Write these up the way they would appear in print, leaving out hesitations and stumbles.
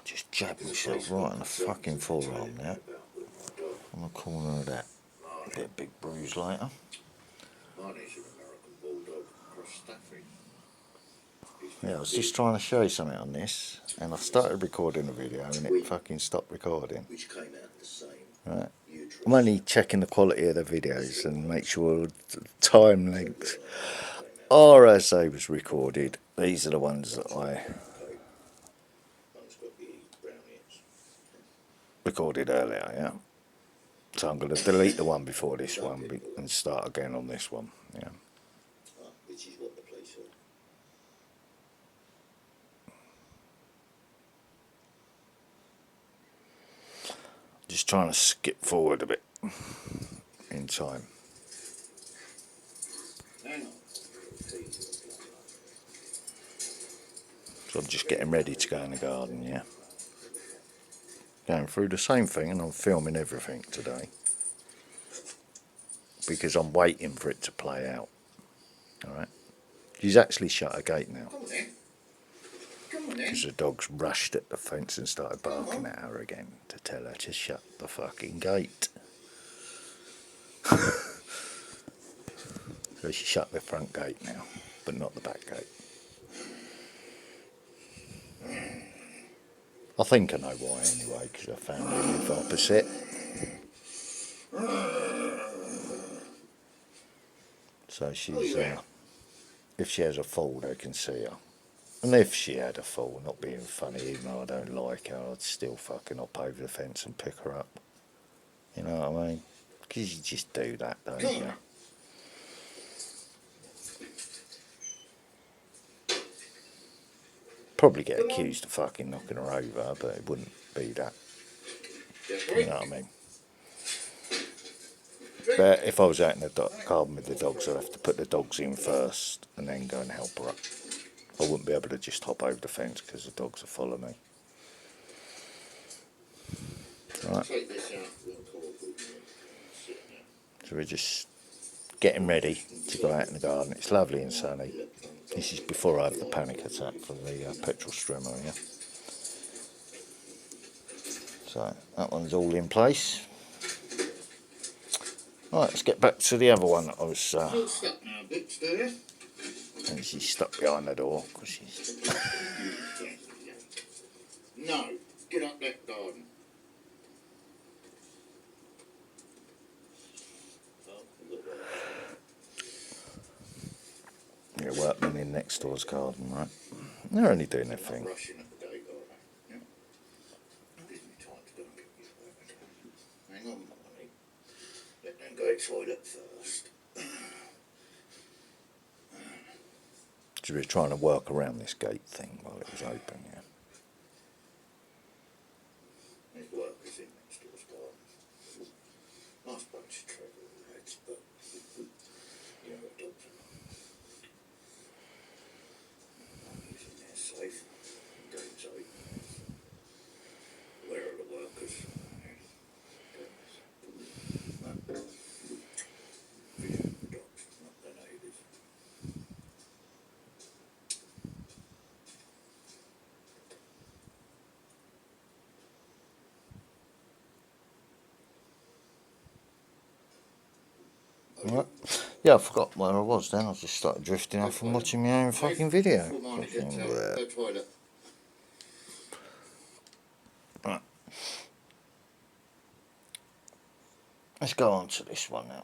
Just jabbed myself right in the fucking forearm now. On the corner of that. Get a big bruise later. Yeah, I was just trying to show you something on this, and I started recording the video and it fucking stopped recording. Right. I'm only checking the quality of the videos and make sure the time lengths are as they was recorded. These are the ones that I recorded earlier, yeah. So I'm going to delete the one before this one and start again on this one, yeah. Just trying to skip forward a bit in time. So I'm just getting ready to go in the garden, yeah. Going through the same thing, and I'm filming everything today because I'm waiting for it to play out. Alright. She's actually shut a gate now because the dogs rushed at the fence and started barking at her again to tell her to shut the fucking gate. So she shut the front gate now, but not the back gate. I think I know why anyway, because her family live opposite. So she's, if she has a fall, they can see her. And if she had a fall, not being funny, even though I don't like her, I'd still fucking hop over the fence and pick her up. You know what I mean? Because you just do that, don't you? Probably get accused of fucking knocking her over, but it wouldn't be that. You know what I mean? But if I was out in the garden with the dogs, I'd have to put the dogs in first and then go and help her up. I wouldn't be able to just hop over the fence because the dogs will follow me. Right. So we're just getting ready to go out in the garden. It's lovely and sunny. This is before I have the panic attack from the petrol strimmer, yeah. So that one's all in place. Right, let's get back to the other one that I was... and she's stuck behind the door because she's... No, get up that garden. Yeah, workmen in next door's garden, right? They're only doing their thing. Hang on, Marnie. Let them go to the toilet first. So we're trying to work around this gate thing while it was open, yeah. There's workers in next door's garden. Nice bunch of trouble lads, but you know what dogs are like. He's in there safe. Game's open. Where are the workers? Vision of the dogs, not the neighbours. Right. Yeah, I forgot where I was then. I just started drifting off and watching my own fucking video. Right. Let's go on to this one now.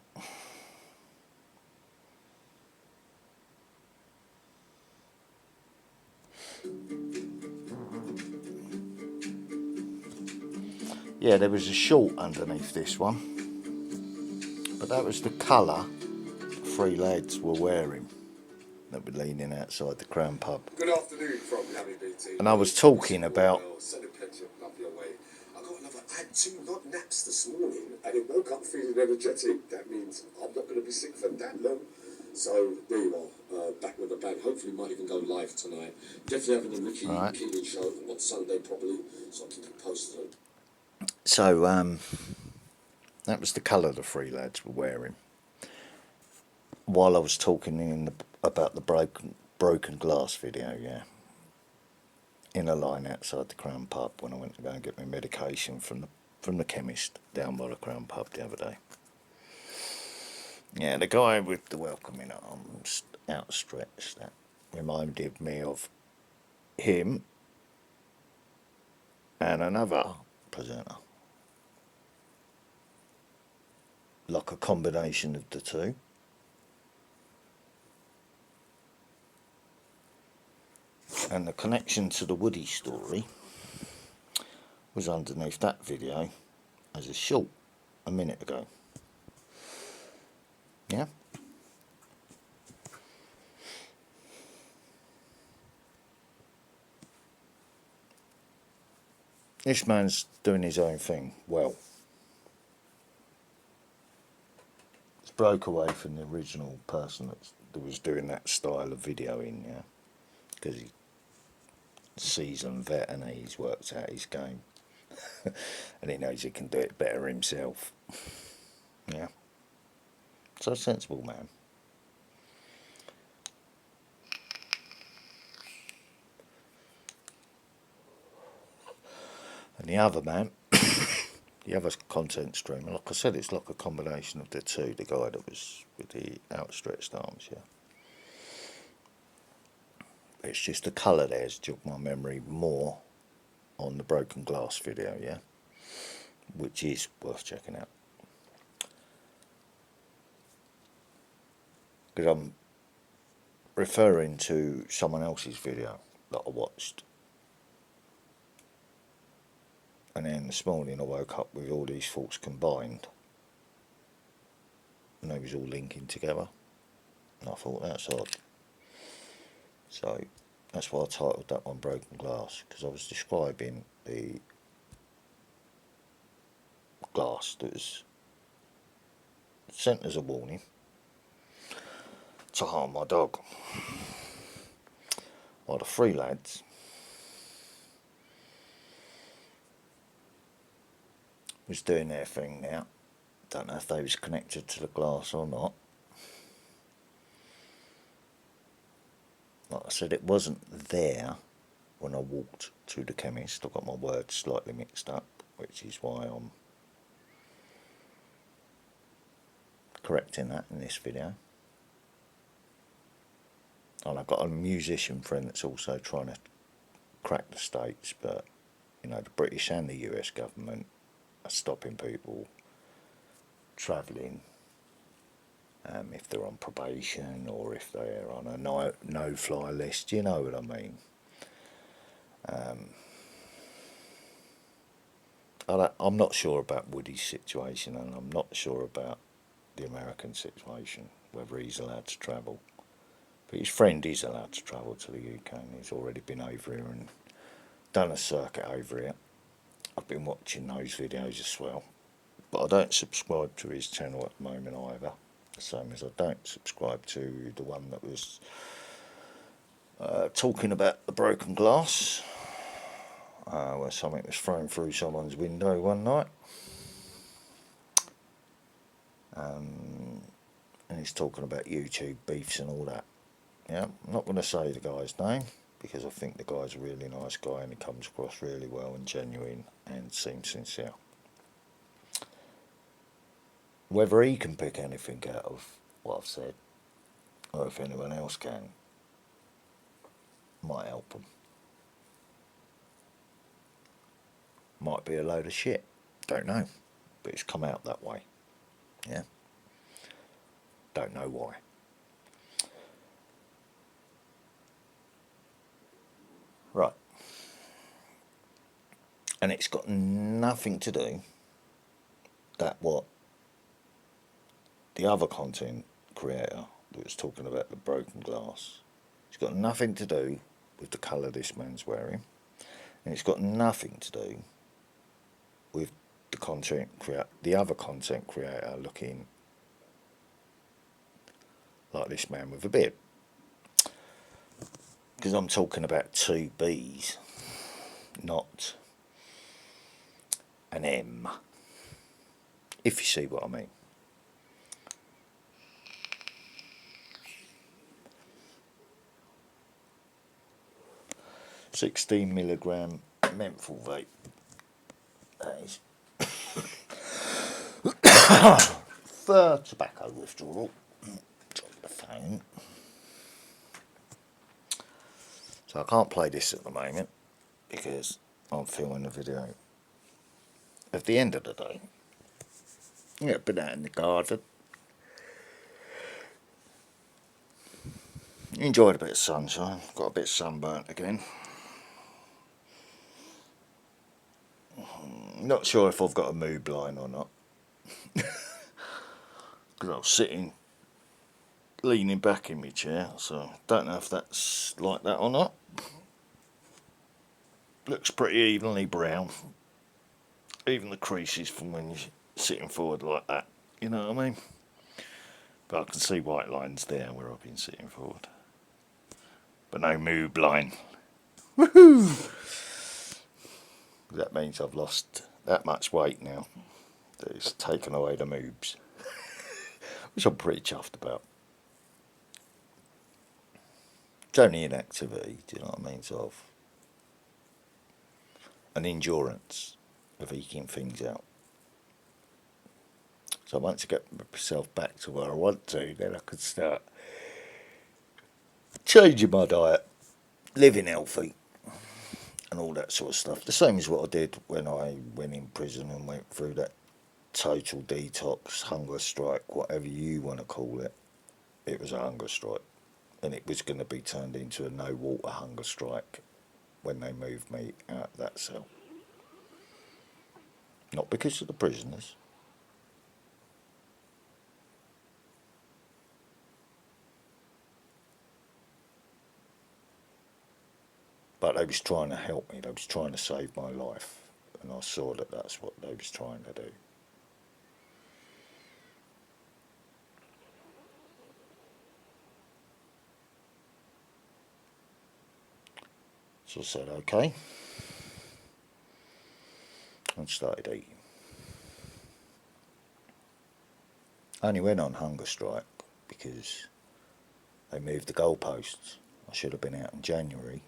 Yeah, there was a short underneath this one, but that was the colour the three lads were wearing that were leaning outside the Crown pub. Good afternoon from Yami BT. And I was talking about... Sending plenty of love your way. I got another, I had 2 not naps this morning and it woke up feeling energetic. That means I'm not going to be sick for that long. So there you are, back with a bang. Hopefully might even go live tonight. Definitely having a Ricky Keeling show on Sunday probably, so I'll keep you posted on. So, that was the colour the three lads were wearing. While I was talking about the broken glass video, yeah. in a line outside the Crown Pub when I went to go and get my medication from the chemist down by the Crown Pub the other day. Yeah, the guy with the welcoming arms outstretched, that reminded me of him and another presenter. Like a combination of the two. And the connection to the Woody story was underneath that video as a short a minute ago. Yeah? This man's doing his own thing well. It's broke away from the original person that was doing that style of videoing, yeah? Because he's seasoned vet and he's worked out his game. And he knows he can do it better himself. Yeah? So a sensible man. And the other man, the other content streamer, like I said, it's like a combination of the two. The guy that was with the outstretched arms, yeah. It's just the colour there's jogged my memory more on the broken glass video, yeah, which is worth checking out. Because I'm referring to someone else's video that I watched. And then this morning I woke up with all these thoughts combined. And they was all linking together. And I thought, that's odd. So that's why I titled that one Broken Glass, because I was describing the glass that was sent as a warning to harm my dog. While the three lads was doing their thing now. Don't know if they was connected to the glass or not. Like I said, it wasn't there when I walked to the chemist. I got my words slightly mixed up, which is why I'm correcting that in this video. And I've got a musician friend that's also trying to crack the States, but you know, the British and the US government are stopping people travelling if they're on probation or if they're on a no-fly list, you know what I mean. I'm not sure about Woody's situation, and I'm not sure about the American situation, whether he's allowed to travel. But his friend is allowed to travel to the UK, and he's already been over here and done a circuit over here. I've been watching those videos as well, but I don't subscribe to his channel at the moment either, the same as I don't subscribe to the one that was talking about the broken glass, where something was thrown through someone's window one night, and he's talking about YouTube beefs and all that. Yeah, I'm not going to say the guy's name, because I think the guy's a really nice guy and he comes across really well and genuine and seems sincere. Whether he can pick anything out of what I've said, or if anyone else can, might help him. Might be a load of shit, don't know, but it's come out that way. Yeah, don't know why. Right, and it's got nothing to do that what the other content creator that was talking about the broken glass, it's got nothing to do with the colour this man's wearing, and it's got nothing to do with the other content creator looking like this man with a beard. Because I'm talking about two B's, not an M, if you see what I mean. 16 milligram menthol vape. That is for tobacco withdrawal. Drop the phone. So I can't play this at the moment because I'm filming a video of the end of the day. Yeah, been out in the garden. Enjoyed a bit of sunshine. Got a bit sunburnt again. Not sure if I've got a mood blind or not. Because I was sitting, leaning back in my chair, so don't know if that's like that or not. Looks pretty evenly brown. Even the creases from when you're sitting forward like that. You know what I mean? But I can see white lines there where I've been sitting forward. But no mood blind. Woohoo! That means I've lost that much weight now. That it's taken away the moobs. Which I'm pretty chuffed about. It's only an activity, do you know what I mean? Sort of an endurance of eking things out. So once I get myself back to where I want to, then I could start changing my diet, living healthy, and all that sort of stuff. The same as what I did when I went in prison and went through that total detox, hunger strike, whatever you want to call it. It was a hunger strike, and it was going to be turned into a no water hunger strike when they moved me out of that cell. Not because of the prisoners. But they was trying to help me, they was trying to save my life, and I saw that that's what they was trying to do. So I said, okay, and started eating. I only went on hunger strike because they moved the goalposts. I should have been out in January.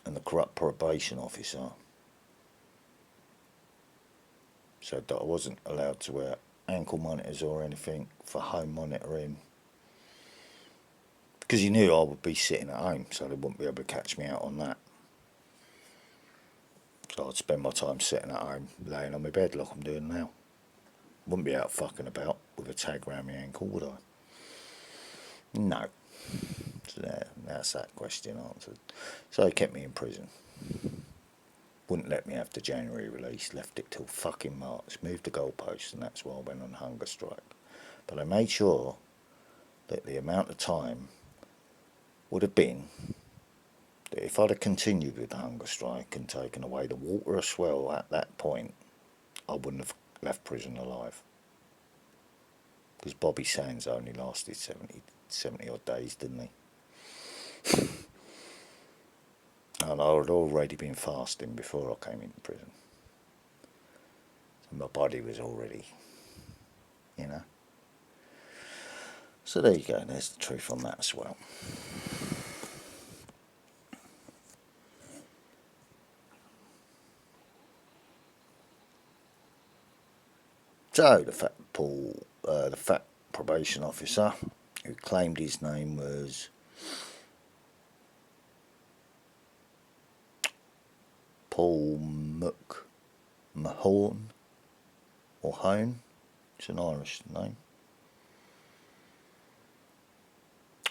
And the corrupt probation officer said that I wasn't allowed to wear ankle monitors or anything for home monitoring. Because he knew I would be sitting at home, so they wouldn't be able to catch me out on that. So I'd spend my time sitting at home, laying on my bed like I'm doing now. Wouldn't be out fucking about with a tag round my ankle, would I? No. So that's that question answered. So they kept me in prison. Wouldn't let me have the January release, left it till fucking March, moved the goalposts, and that's why I went on hunger strike. But I made sure that the amount of time would have been that if I'd have continued with the hunger strike and taken away the water as well at that point, I wouldn't have left prison alive. Because Bobby Sands only lasted 70 odd days, didn't he? And I had already been fasting before I came into prison. So my body was already, you know. So there you go, there's the truth on that as well. So the fat probation officer, who claimed his name was Paul Mahone, or Hone, it's an Irish name.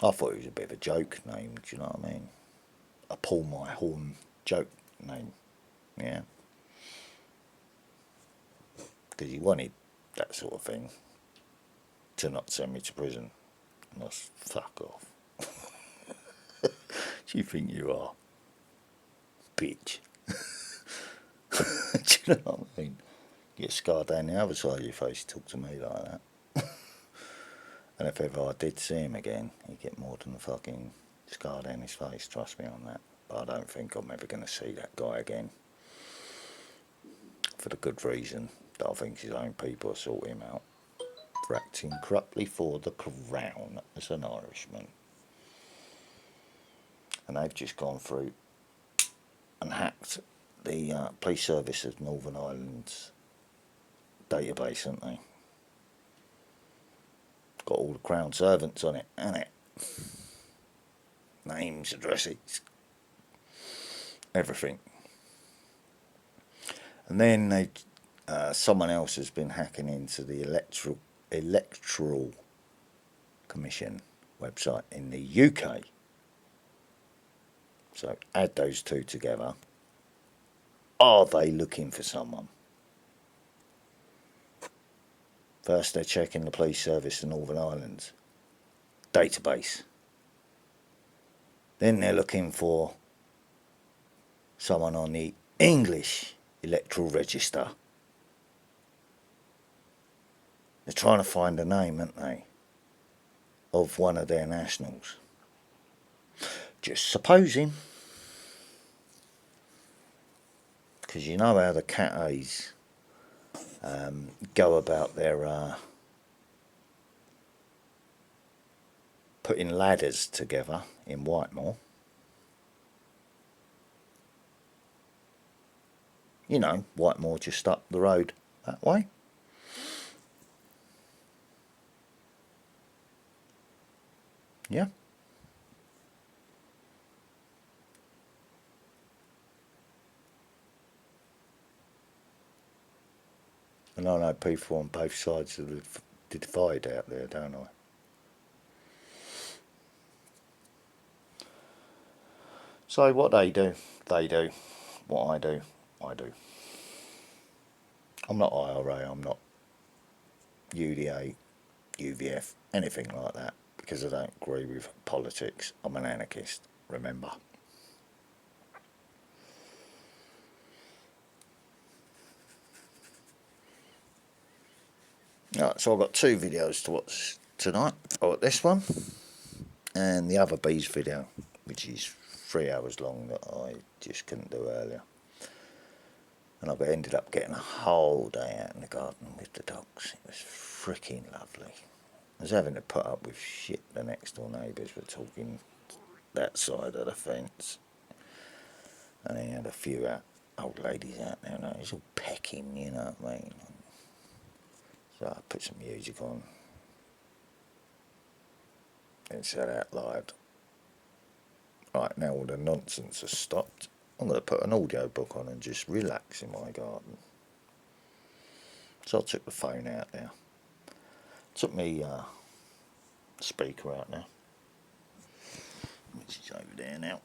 I thought it was a bit of a joke name, do you know what I mean? A Paul Mahone joke name, yeah. Because he wanted that sort of thing to not send me to prison. And I was, fuck off. Do you think you are? Bitch. Do you know what I mean? Get scarred down the other side of your face, talk to me like that. And if ever I did see him again, he'd get more than a fucking scar down his face, trust me on that. But I don't think I'm ever going to see that guy again. For the good reason that I think his own people will sort him out for acting corruptly for the crown as an Irishman. and they've just gone through and hacked the police service of Northern Ireland's database, haven't they? Got all the Crown servants on it, hasn't it? Names, addresses, everything. And then they, someone else has been hacking into the Electoral Commission website in the UK. So add those two together. Are they looking for someone? First they're checking the police service in Northern Ireland's database. Then they're looking for someone on the English electoral register. They're trying to find a name, aren't they, of one of their nationals. Just supposing. Because you know how the cat A's go about their putting ladders together in Whitemore. You know, Whitemore just up the road that way. Yeah. And I know people on both sides of the divide out there, don't I? So what they do, they do. What I do, I do. I'm not IRA, I'm not UDA, UVF, anything like that, because I don't agree with politics. I'm an anarchist, remember. Right, so I've got two videos to watch tonight. I've got this one and the other bees video, which is 3 hours long, that I just couldn't do earlier. And I've ended up getting a whole day out in the garden with the dogs. It was freaking lovely. I was having to put up with shit. The next door neighbours were talking that side of the fence. And then you had a few old ladies out there, and it was all pecking, you know what I mean? So I put some music on and said out loud, right, now all the nonsense has stopped. I'm going to put an audio book on and just relax in my garden. So I took the phone out there. Took me speaker out now, which is over there now.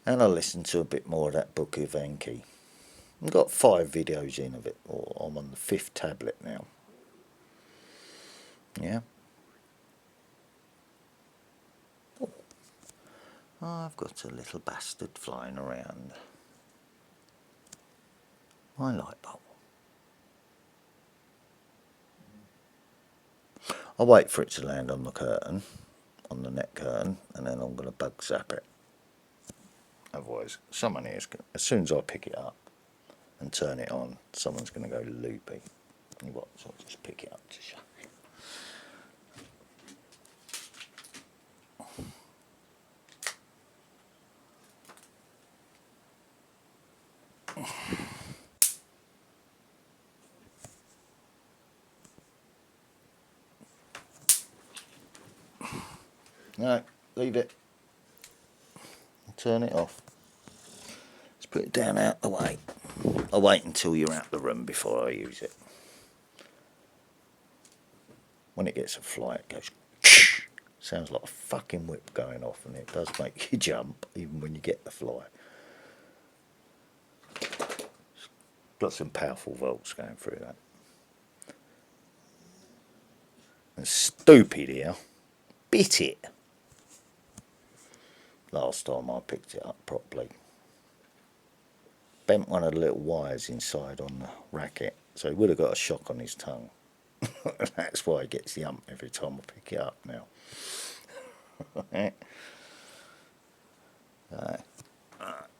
And I listened to a bit more of that book of Enki. I've got 5 videos in of it, or I'm on the 5th tablet now. Yeah. Oh, I've got a little bastard flying around. My light bulb. I'll wait for it to land on the curtain, on the net curtain, and then I'm going to bug zap it. Otherwise, someone here's going, as soon as I pick it up and turn it on, someone's going to go loopy. And what? So I'll just pick it up to show you. No, leave it. Turn it off. Let's put it down out the way. I'll wait until you're out the room before I use it. When it gets a fly, it goes sounds like a fucking whip going off, and it does make you jump even when you get the fly. It's got some powerful volts going through that. And stupid here bit it last time I picked it up properly. Bent one of the little wires inside on the racket, so he would have got a shock on his tongue. That's why he gets the hump every time I pick it up now.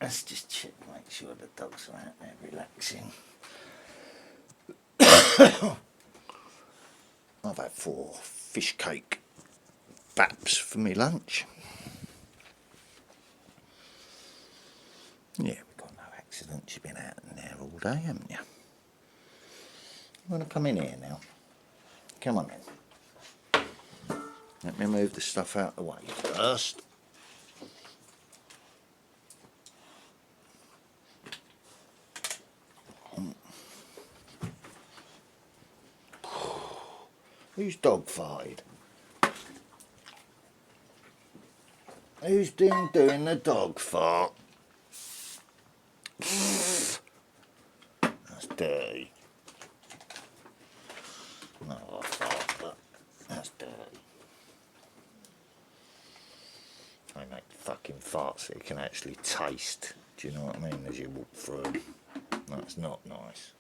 Let's just check, make sure the dogs are out there relaxing. I've had 4 fish cake baps for me lunch. Yeah, we've got no accidents. You've been out in there all day, haven't you? You want to come in here now? Come on then. Let me move the stuff out the way first. Who's dog farted? Who's been doing the dog fart? That's dirty. No, I fart, but that's dirty. They make fucking farts that you can actually taste. Do you know what I mean? As you walk through them. That's not nice.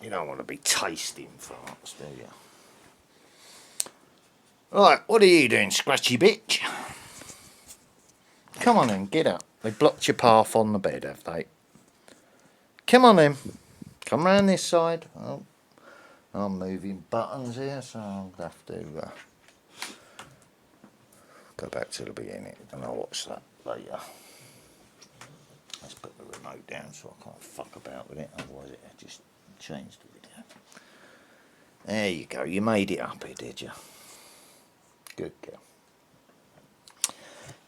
You don't want to be tasting farts, do you? Right, what are you doing, scratchy bitch? Come on then, get up. They blocked your path on the bed, have they? Come on then. Come round this side. Oh, I'm moving buttons here, so I'll have to go back to the beginning and I'll watch that later. Let's put the remote down so I can't fuck about with it, otherwise it just changed the video. There you go, you made it up here, did you? Good girl.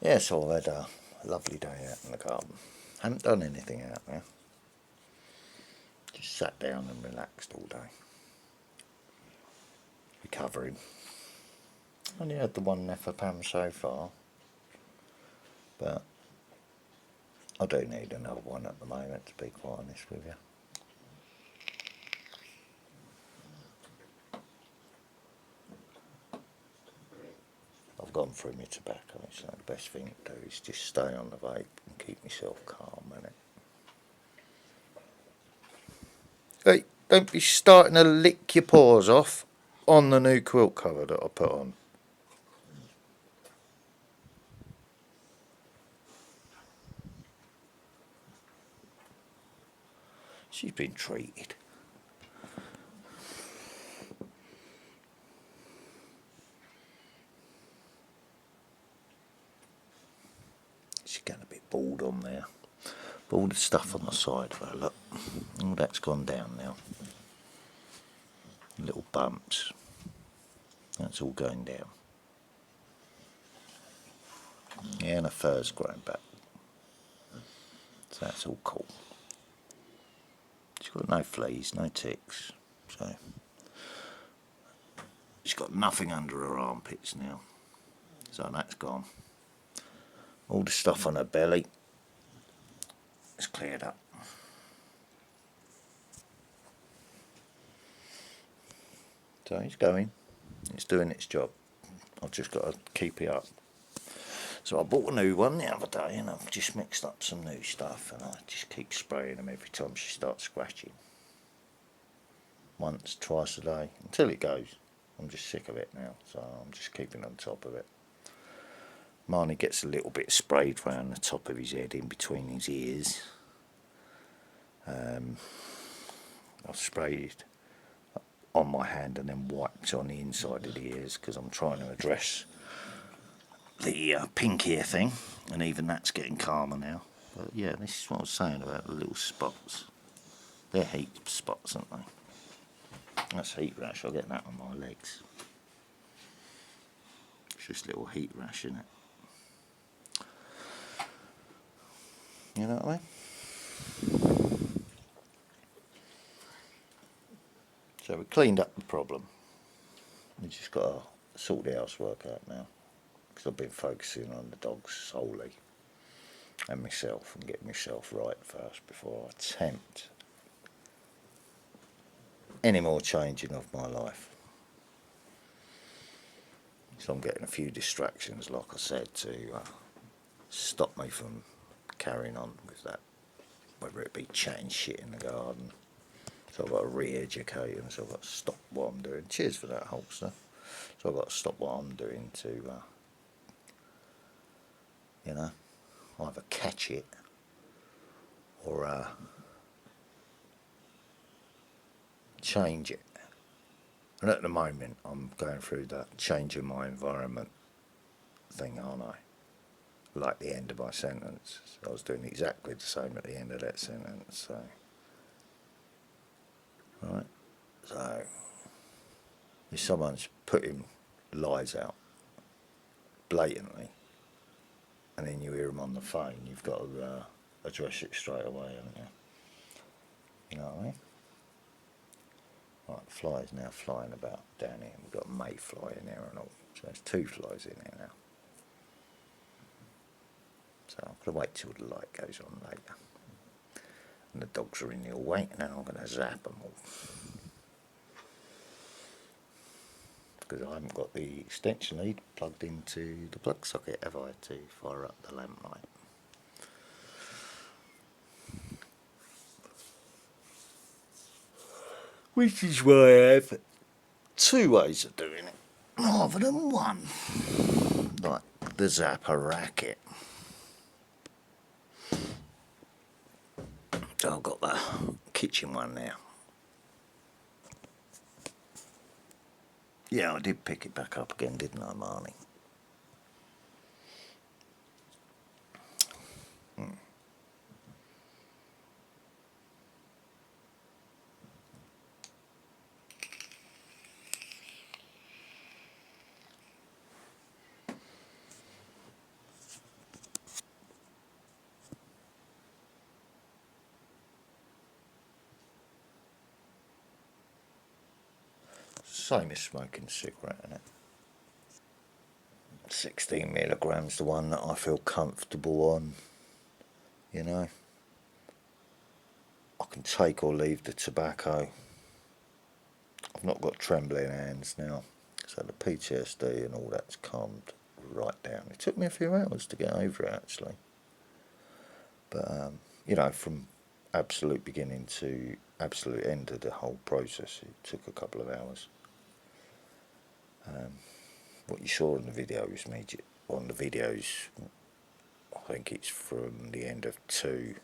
Yeah, so I've had a lovely day out in the garden. Haven't done anything out there. Just sat down and relaxed all day. Recovering. Only had the one Nefapam so far. But I do need another one at the moment, to be quite honest with you. I've gone through my tobacco, so the best thing to do is just stay on the vape and keep myself calm, innit? Hey, don't be starting to lick your paws off on the new quilt cover that I put on. She's been treated. She's getting a bit bored on there. But all the stuff on the side of her, look, all that's gone down now. Little bumps. That's all going down. Yeah, and her fur's growing back. So that's all cool. She's got no fleas, no ticks. So she's got nothing under her armpits now. So that's gone. All the stuff on her belly is cleared up. So it's going. It's doing its job. I've just got to keep it up. So I bought a new one the other day and I've just mixed up some new stuff and I just keep spraying them every time she starts scratching. Once, twice a day, until it goes. I'm just sick of it now, so I'm just keeping on top of it. Marnie gets a little bit sprayed round the top of his head in between his ears. I've sprayed on my hand and then wiped on the inside of the ears because I'm trying to address the pink ear thing, and even that's getting calmer now. But yeah, this is what I was saying about the little spots. They're heat spots, aren't they? That's heat rash. I'll get that on my legs. It's just a little heat rash, isn't it? You know what I mean? So we cleaned up the problem. We just got to sort the housework out now. Because I've been focusing on the dogs solely. And myself, and getting myself right first before I attempt any more changing of my life. So I'm getting a few distractions, like I said, to stop me from carrying on with that, whether it be chatting shit in the garden. So I've got to re-educate and so I've got to stop what I'm doing. Cheers for that, Holster. So I've got to stop what I'm doing to, you know, either catch it or change it. And at the moment, I'm going through that change in my environment thing, aren't I? like the end of my sentence. I was doing exactly the same at the end of that sentence. So, right. So, if someone's putting lies out blatantly, and then you hear them on the phone, you've got to address it straight away, haven't you? You know what I mean? Right, the fly's now flying about down here. We've got a mayfly in there and all. So there's 2 flies in there now. So I'm going to wait till the light goes on later. And the dogs are in the hallway, and then I'm going to zap them all. Because I haven't got the extension lead plugged into the plug socket, have I, to fire up the lamp light. Which is why I have 2 ways of doing it, rather than 1. Like the zapper racket. So I've got the kitchen one now. Yeah, I did pick it back up again, didn't I, Marnie? Same as smoking a cigarette, isn't it? 16 milligrams, the one that I feel comfortable on, you know. I can take or leave the tobacco. I've not got trembling hands now, so the PTSD and all that's calmed right down. It took me a few hours to get over it, actually. But, you know, from absolute beginning to absolute end of the whole process, it took a couple of hours. What you saw in the videos, on the videos, I think it's from the end of 2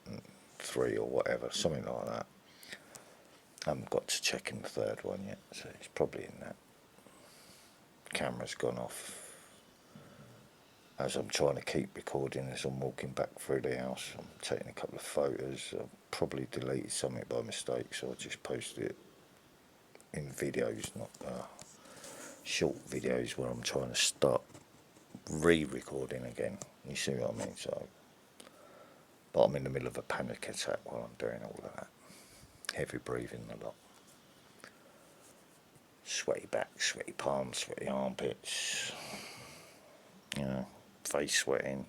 and 3 or whatever, something like that. I haven't got to check in the 3rd one yet, so it's probably in that. Camera's gone off as I'm trying to keep recording as I'm walking back through the house. I'm taking a couple of photos. I've probably deleted something by mistake, so I just posted it in videos, not short videos where I'm trying to start re-recording again. You see what I mean? So, but I'm in the middle of a panic attack while I'm doing all of that. Heavy breathing a lot. Sweaty back, sweaty palms, sweaty armpits. You know, face sweating.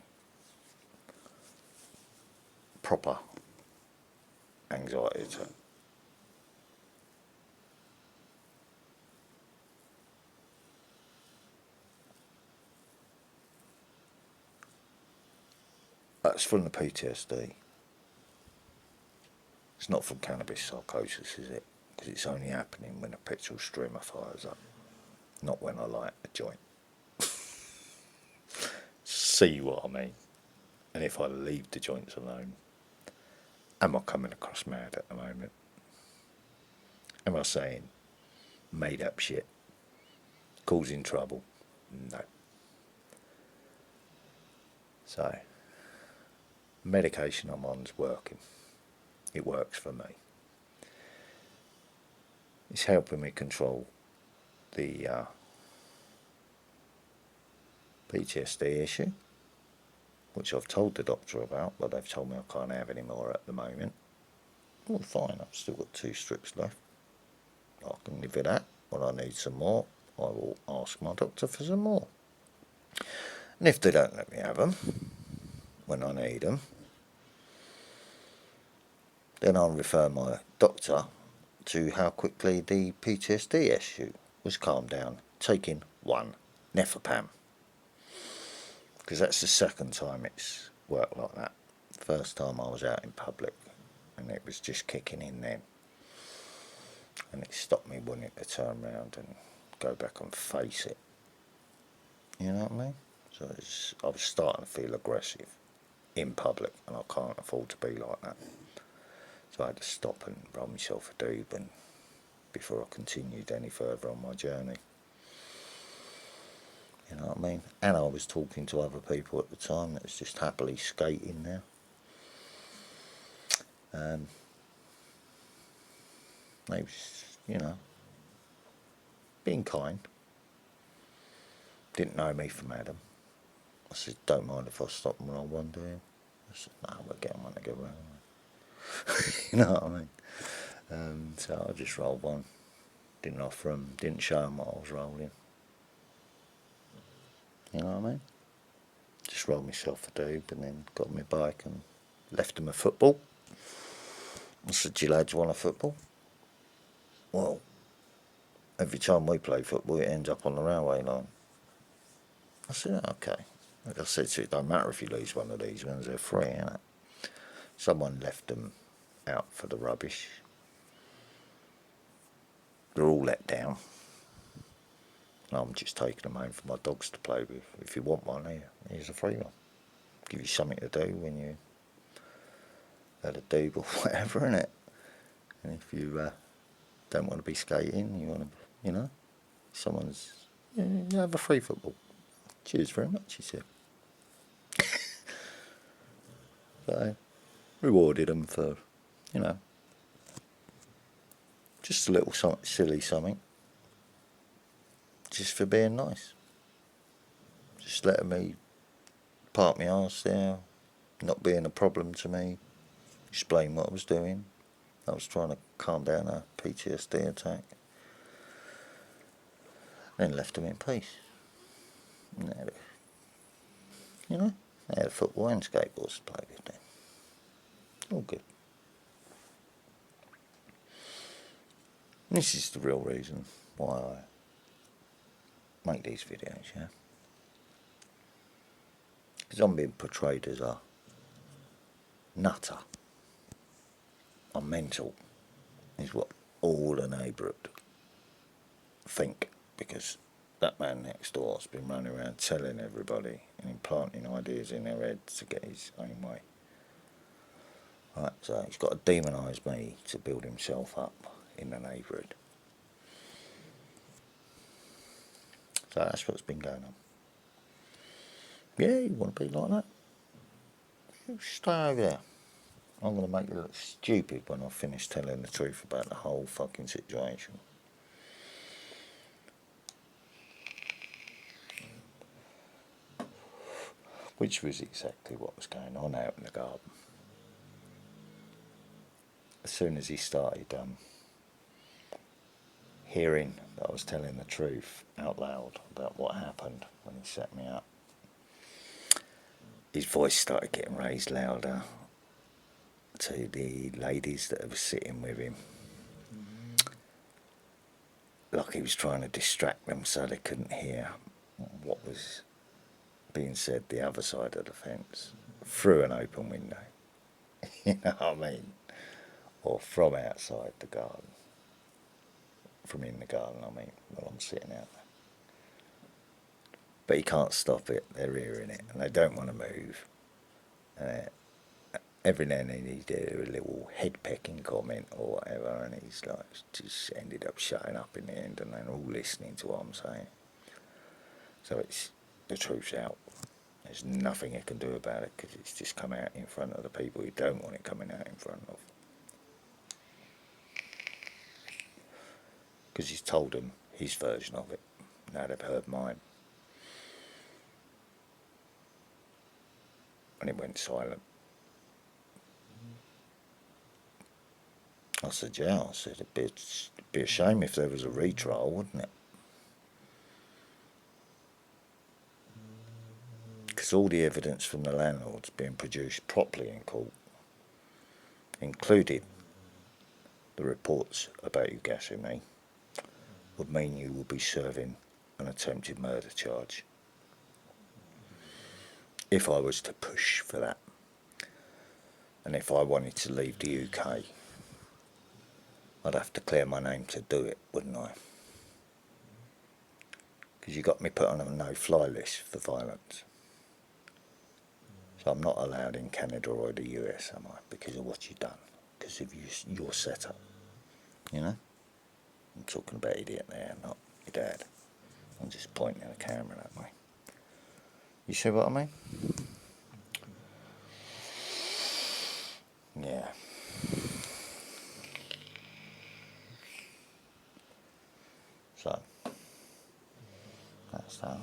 Proper anxiety attack. That's from the PTSD. It's not from cannabis psychosis, is it? Because it's only happening when a petrol streamer fires up, not when I light a joint. See what I mean? And if I leave the joints alone, am I coming across mad at the moment? Am I saying made up shit, causing trouble? No. So, medication I'm on's working. It works for me. It's helping me control the PTSD issue, which I've told the doctor about, but they've told me I can't have any more at the moment. Well, fine, I've still got 2 strips left. I can live with that. When I need some more, I will ask my doctor for some more. And if they don't let me have them when I need them, then I'll refer my doctor to how quickly the PTSD issue was calmed down, taking 1 Nefapam. Because that's the 2nd time it's worked like that. First time I was out in public and it was just kicking in then. And it stopped me wanting to turn around and go back and face it. You know what I mean? So I was starting to feel aggressive in public, and I can't afford to be like that. So I had to stop and roll myself a doob and before I continued any further on my journey. You know what I mean? And I was talking to other people at the time that was just happily skating there. They was, you know, being kind. Didn't know me from Adam. I said, don't mind if I stop and roll one, do you? I said, no, we're getting one together. You know what I mean? So I just rolled one. Didn't offer them, didn't show them what I was rolling. You know what I mean? Just rolled myself a doob and then got on my bike and left them a football. I said, do you lads want a football? Well, every time we play football, it ends up on the railway line. I said, okay. Like I said to you, it don't matter if you lose one of these ones, they're free, innit? Someone left them out for the rubbish. They're all let down. I'm just taking them home for my dogs to play with. If you want one, here's a free one. Give you something to do when you had a doob or whatever, innit? And if you don't want to be skating, you want to, you know, someone's, yeah, you have a free football. Cheers very much, he said. So, rewarded them for, you know, just a little silly something. Just for being nice. Just letting me park my arse there, not being a problem to me, explain what I was doing. I was trying to calm down a PTSD attack. Then left them in peace. And they had you know, they had football and skateboards to play with them. All good. And this is the real reason why I make these videos, yeah? Because I'm being portrayed as a nutter. I'm mental, is what all the neighbourhood think, because that man next door has been running around telling everybody and implanting ideas in their heads to get his own way. Right, so he's got to demonise me to build himself up in the neighbourhood. So that's what's been going on. Yeah, you want to be like that? You stay over there. I'm going to make you look stupid when I finish telling the truth about the whole fucking situation. Which was exactly what was going on out in the garden. As soon as he started hearing that I was telling the truth out loud about what happened when he set me up, his voice started getting raised louder to the ladies that were sitting with him. Like he was trying to distract them so they couldn't hear what was being said the other side of the fence through an open window. You know what I mean? Or from outside the garden. From in the garden, I mean, while I'm sitting out there. But he can't stop it, they're hearing it, and they don't want to move. Every now and then he do a little head-pecking comment or whatever, and he's like, just ended up shutting up in the end, and they're all listening to what I'm saying. So it's, the truth's out. There's nothing he can do about it, because it's just come out in front of the people who don't want it coming out in front of. Because he's told them his version of it. Now they've heard mine. And it went silent. I said, yeah, I said, it'd be a shame if there was a retrial, wouldn't it? Because all the evidence from the landlord's being produced properly in court, including the reports about you gassing me, would mean you will be serving an attempted murder charge. If I was to push for that, and if I wanted to leave the UK, I'd have to clear my name to do it, wouldn't I? Because you got me put on a no-fly list for violence. So I'm not allowed in Canada or the US, am I? Because of what you've done. Because of your setup. You know? I'm talking about idiot there, not your dad. I'm just pointing at the camera that way. You see what I mean? Yeah. So, that's that.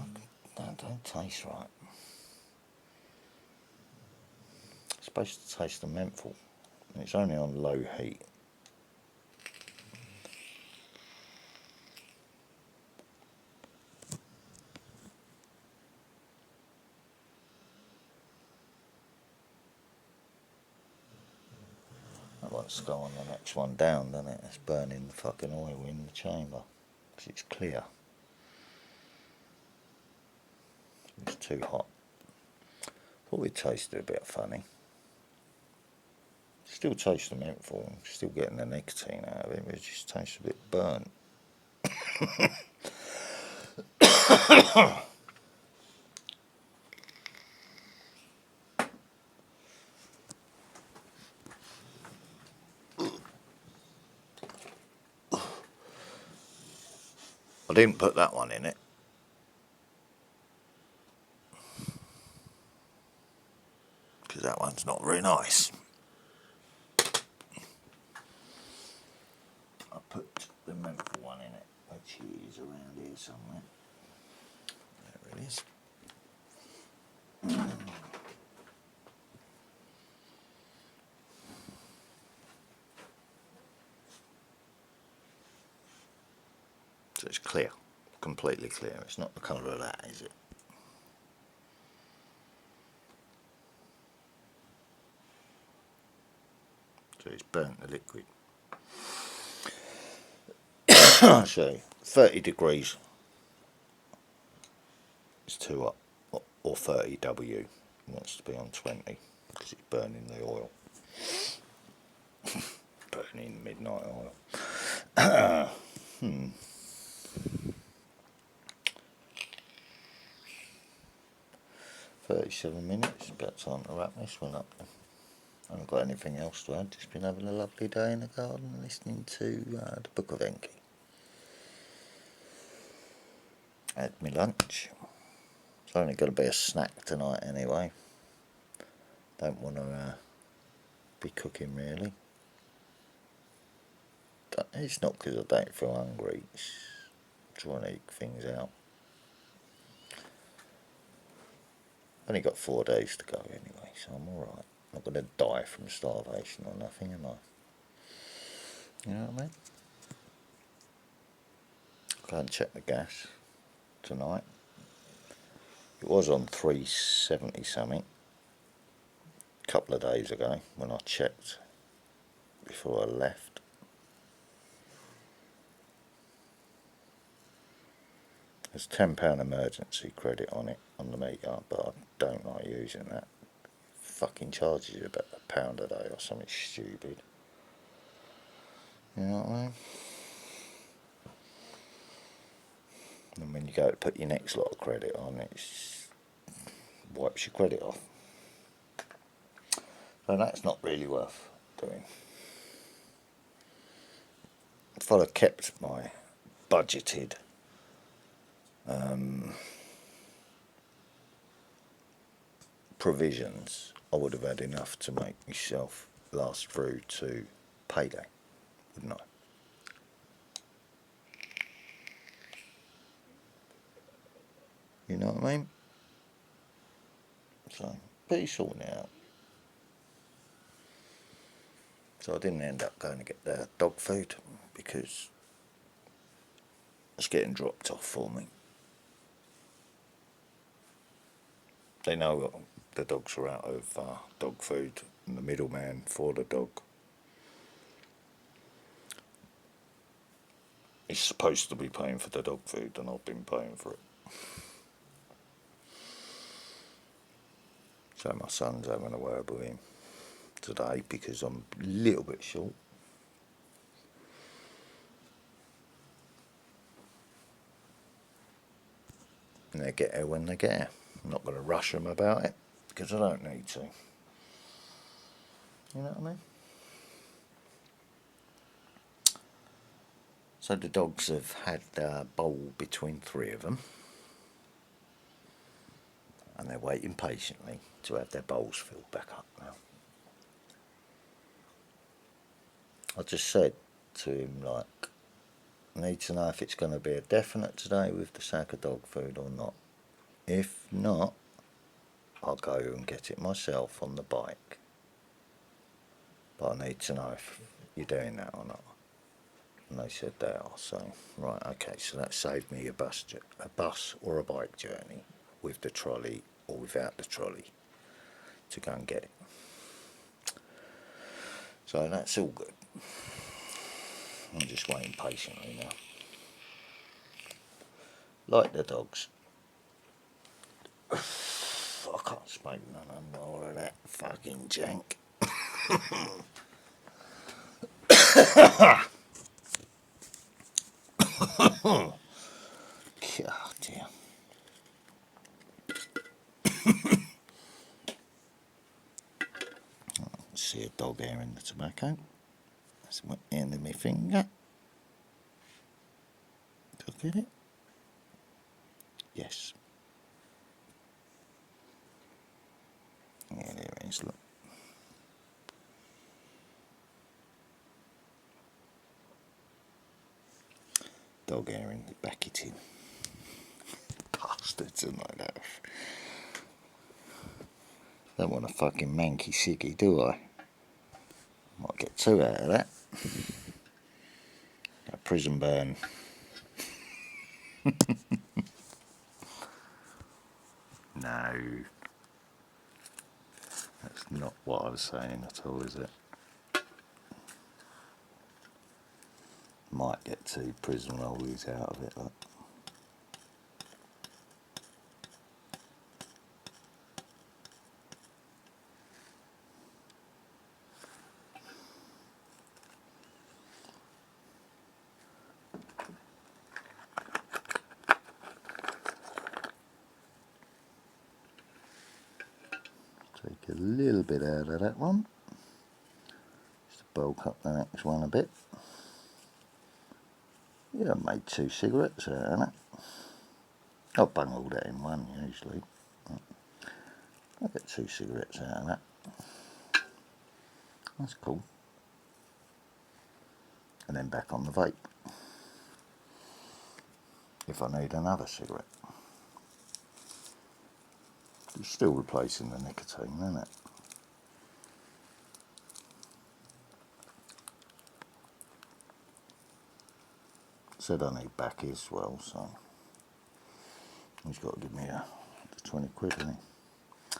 That don't taste right. It's supposed to taste the menthol. And it's only on low heat. That wants to go on the next one down, doesn't it? It's burning the fucking oil in the chamber. Because it's clear. It's too hot. Thought it tasted a bit funny. Still taste the menthol, still getting the nicotine out of it, but it just tastes a bit burnt. I didn't put that one in it. Because that one's not very nice. I put the menthol one in it, which is around here somewhere. There it is. So it's clear, completely clear. It's not the colour of that, is it? So it's burnt the liquid. I'll show you. 30 degrees is too hot, or 30 W. It wants to be on 20 because it's burning the oil. Burning midnight oil. 37 minutes, about time to wrap this one up then. I haven't got anything else to add, just been having a lovely day in the garden listening to the Book of Enki. Had my lunch. It's only going to be a snack tonight anyway. Don't want to be cooking really. It's not because I don't feel hungry, it's trying to eke things out. Only got 4 days to go anyway, so I'm alright. Not going to die from starvation or nothing, am I? You know what I mean? Go and check the gas tonight. It was on 370 something a couple of days ago when I checked before I left. There's £10 emergency credit on it on the meter, but I don't like using that. Fucking charges you about £1 a day or something stupid. You know what I mean? And when you go to put your next lot of credit on, it wipes your credit off. So that's not really worth doing. If I'd have kept my budgeted provisions, I would have had enough to make myself last through to payday, wouldn't I? You know what I mean? So, but he's sorting it out. So I didn't end up going to get the dog food because it's getting dropped off for me. They know the dogs are out of dog food and the middleman for the dog is supposed to be paying for the dog food and I've been paying for it. So my son's having a word with him today because I'm a little bit short. And they get here when they get here. I'm not going to rush them about it because I don't need to. You know what I mean? So the dogs have had a bowl between 3 of them. and they're waiting patiently to have their bowls filled back up now. I just said to him, like, I need to know if it's going to be a definite today with the sack of dog food or not. If not, I'll go and get it myself on the bike. But I need to know if you're doing that or not. And they said they are, so, right, okay, so that saved me a bus or a bike journey with the trolley or without the trolley to go and get it. So that's all good. I'm just waiting patiently now. Like the dogs. I can't smoke none more of that fucking jank. God dear. See a dog hair in the tobacco. That's my end of my finger. Look at it. Yes. Yeah, there it is, look. Dog hair in the back of tin. Bastards and like that. Don't want a fucking manky ciggy, do I? Might get two out of that. A prison burn. No. That's not what I was saying at all, is it? Might get two prison rollies out of it, look. Take a little bit out of that one. Just to bulk up the next one a bit. Yeah, I made 2 cigarettes out of that. I bung all that in one usually. I get 2 cigarettes out of that. That's cool. And then back on the vape. If I need another cigarette. It's still replacing the nicotine, isn't it? Said I need baccy as well, so he's got to give me the 20 quid, hasn't he?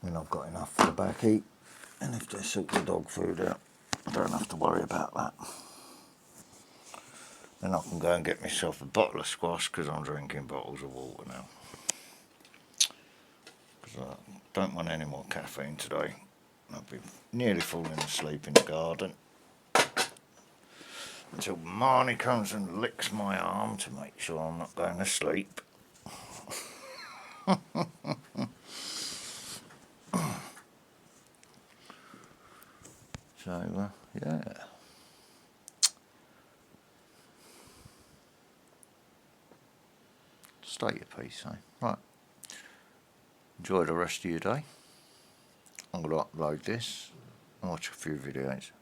Then I've got enough for the baccy, and if they sort the dog food out, I don't have to worry about that. Then I can go and get myself a bottle of squash because I'm drinking bottles of water now. Because I don't want any more caffeine today. I'll be nearly falling asleep in the garden until Marnie comes and licks my arm to make sure I'm not going to sleep. So, yeah. State your piece, eh? Right. Enjoy the rest of your day. I'm going to upload this and watch a few videos.